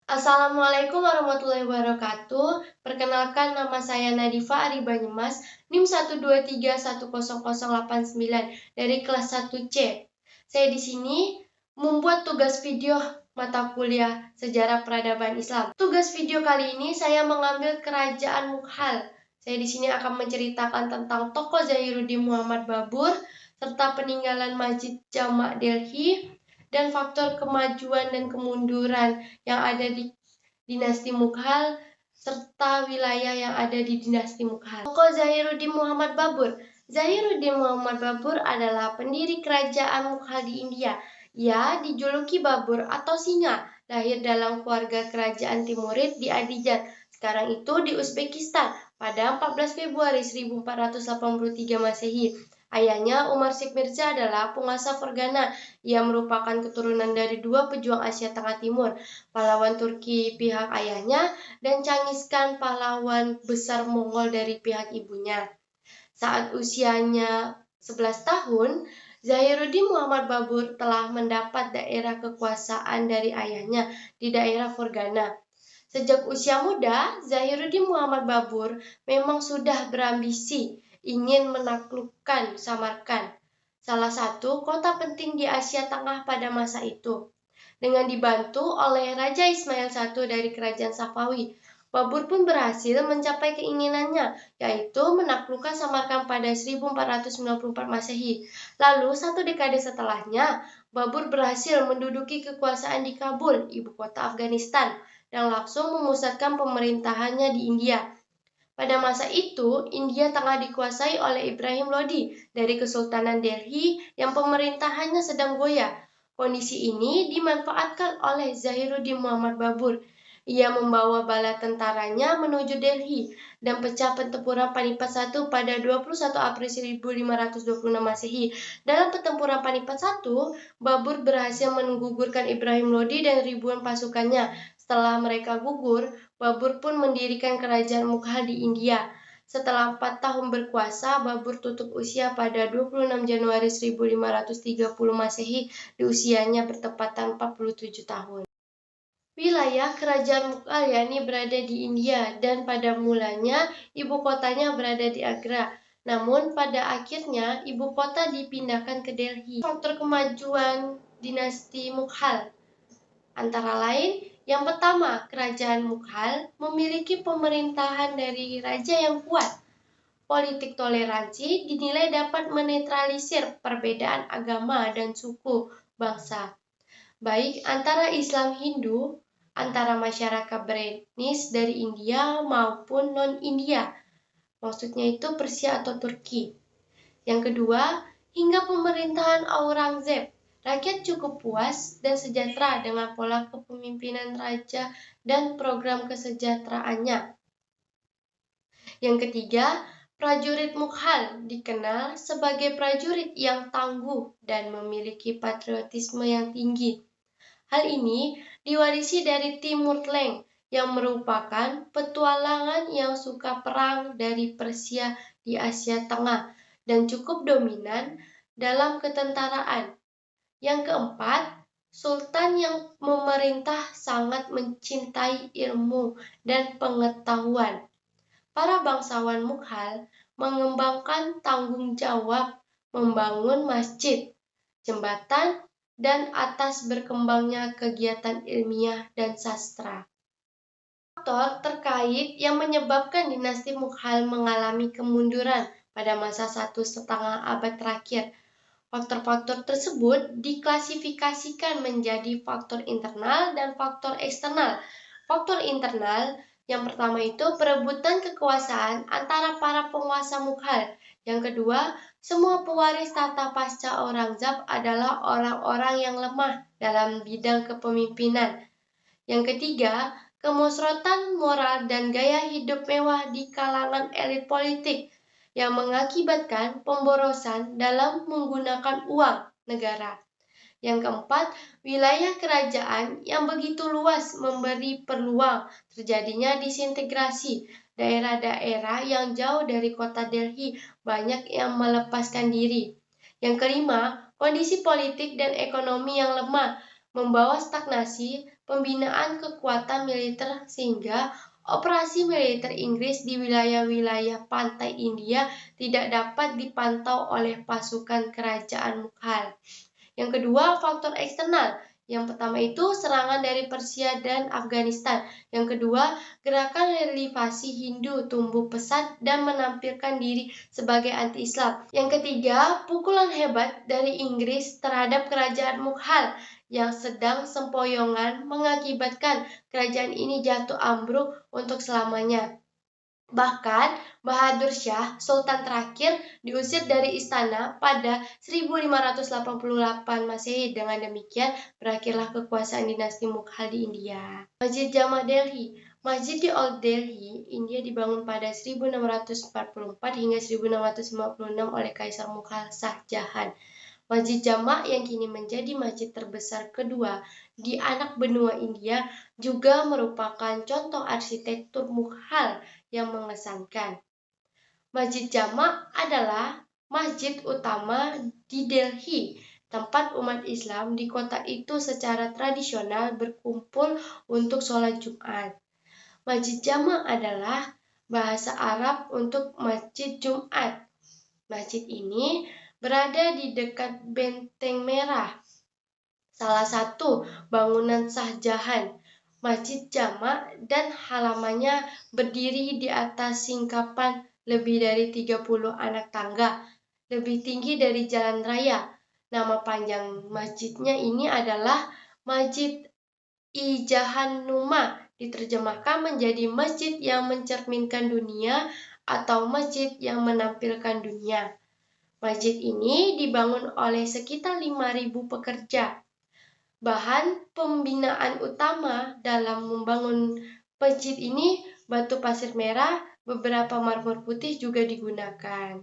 Assalamualaikum warahmatullahi wabarakatuh. Perkenalkan, nama saya Nadifa Ari Banyumas, NIM 123100089 dari kelas 1C. Saya di sini membuat tugas video mata kuliah Sejarah Peradaban Islam. Tugas video kali ini saya mengambil Kerajaan Mughal. Saya di sini akan menceritakan tentang tokoh Zahiruddin Muhammad Babur serta peninggalan Masjid Jamak Delhi dan faktor kemajuan dan kemunduran yang ada di dinasti Mughal serta wilayah yang ada di dinasti Mughal. Tokoh Zahiruddin Muhammad Babur. Zahiruddin Muhammad Babur adalah pendiri kerajaan Mughal di India. Ia dijuluki Babur atau Singa, lahir dalam keluarga kerajaan Timurid di Adijat, sekarang itu di Uzbekistan, pada 14 Februari 1483 Masehi. Ayahnya, Umar Sheikh Mirza, adalah penguasa Fergana. Ia merupakan keturunan dari dua pejuang Asia Tengah Timur, pahlawan Turki pihak ayahnya dan Changis Khan, pahlawan besar Mongol dari pihak ibunya. Saat usianya 11 tahun, Zahiruddin Muhammad Babur telah mendapat daerah kekuasaan dari ayahnya di daerah Fergana. Sejak usia muda, Zahiruddin Muhammad Babur memang sudah berambisi ingin menaklukkan Samarkand, salah satu kota penting di Asia Tengah pada masa itu. Dengan dibantu oleh Raja Ismail I dari kerajaan Safawi, Babur pun berhasil mencapai keinginannya, yaitu menaklukkan Samarkand pada 1494 Masehi. Lalu, satu dekade setelahnya, Babur berhasil menduduki kekuasaan di Kabul, ibu kota Afghanistan, dan langsung memusatkan pemerintahannya di India. Pada masa itu, India tengah dikuasai oleh Ibrahim Lodi dari Kesultanan Delhi yang pemerintahannya sedang goyah. Kondisi ini dimanfaatkan oleh Zahiruddin Muhammad Babur. Ia membawa bala tentaranya menuju Delhi dan pecah pertempuran Panipat I pada 21 April 1526 Masehi. Dalam pertempuran Panipat I, Babur berhasil menggugurkan Ibrahim Lodi dan ribuan pasukannya. Setelah mereka gugur, Babur pun mendirikan kerajaan Mughal di India. Setelah 4 tahun berkuasa, Babur tutup usia pada 26 Januari 1530 Masehi di usianya bertepatan 47 tahun. Wilayah kerajaan Mughal yakni berada di India dan pada mulanya ibu kotanya berada di Agra. Namun pada akhirnya ibu kota dipindahkan ke Delhi. Faktor kemajuan dinasti Mughal antara lain, yang pertama, kerajaan Mughal memiliki pemerintahan dari raja yang kuat. Politik toleransi dinilai dapat menetralisir perbedaan agama dan suku bangsa, baik antara Islam Hindu, antara masyarakat British dari India maupun non-India. Maksudnya itu Persia atau Turki. Yang kedua, hingga pemerintahan Aurangzeb. Rakyat cukup puas dan sejahtera dengan pola kepemimpinan raja dan program kesejahteraannya. Yang ketiga, prajurit Mughal dikenal sebagai prajurit yang tangguh dan memiliki patriotisme yang tinggi. Hal ini diwarisi dari Timur Leng yang merupakan petualangan yang suka perang dari Persia di Asia Tengah dan cukup dominan dalam ketentaraan. Yang keempat, Sultan yang memerintah sangat mencintai ilmu dan pengetahuan. Para bangsawan Mughal mengembangkan tanggung jawab membangun masjid, jembatan, dan atas berkembangnya kegiatan ilmiah dan sastra. Faktor terkait yang menyebabkan dinasti Mughal mengalami kemunduran pada masa 1,5 abad terakhir. Faktor-faktor tersebut diklasifikasikan menjadi faktor internal dan faktor eksternal. Faktor internal yang pertama itu perebutan kekuasaan antara para penguasa Mughal. Yang kedua, semua pewaris tahta pasca Aurangzeb adalah orang-orang yang lemah dalam bidang kepemimpinan. Yang ketiga, kemusrotan moral dan gaya hidup mewah di kalangan elit politik yang mengakibatkan pemborosan dalam menggunakan uang negara. Yang keempat, wilayah kerajaan yang begitu luas memberi peluang terjadinya disintegrasi. Daerah-daerah yang jauh dari kota Delhi banyak yang melepaskan diri. Yang kelima, kondisi politik dan ekonomi yang lemah membawa stagnasi pembinaan kekuatan militer sehingga operasi militer Inggris di wilayah-wilayah pantai India tidak dapat dipantau oleh pasukan kerajaan Mughal. Yang kedua, faktor eksternal. Yang pertama itu serangan dari Persia dan Afghanistan. Yang kedua, gerakan relevasi Hindu tumbuh pesat dan menampilkan diri sebagai anti-Islam. Yang ketiga, pukulan hebat dari Inggris terhadap kerajaan Mughal yang sedang sempoyongan mengakibatkan kerajaan ini jatuh ambruk untuk selamanya. Bahkan, Bahadur Shah, Sultan terakhir, diusir dari istana pada 1588 Masehi. Dengan demikian, berakhirlah kekuasaan dinasti Mughal di India. Masjid Jama Delhi. Masjid di Old Delhi, India dibangun pada 1644 hingga 1656 oleh Kaisar Mughal Shah Jahan. Masjid Jama yang kini menjadi masjid terbesar kedua di anak benua India juga merupakan contoh arsitektur Mughal yang mengesankan. Masjid Jama adalah masjid utama di Delhi, tempat umat Islam di kota itu secara tradisional berkumpul untuk sholat Jumat. Masjid Jama adalah bahasa Arab untuk Masjid Jumat. Masjid ini berada di dekat Benteng Merah, salah satu bangunan Shah Jahan. Masjid Jama dan halamannya berdiri di atas singkapan lebih dari 30 anak tangga, lebih tinggi dari jalan raya. Nama panjang masjidnya ini adalah Masjid Jahannuma, diterjemahkan menjadi masjid yang mencerminkan dunia atau masjid yang menampilkan dunia. Masjid ini dibangun oleh sekitar 5.000 pekerja. Bahan pembinaan utama dalam membangun masjid ini batu pasir merah, beberapa marmer putih juga digunakan.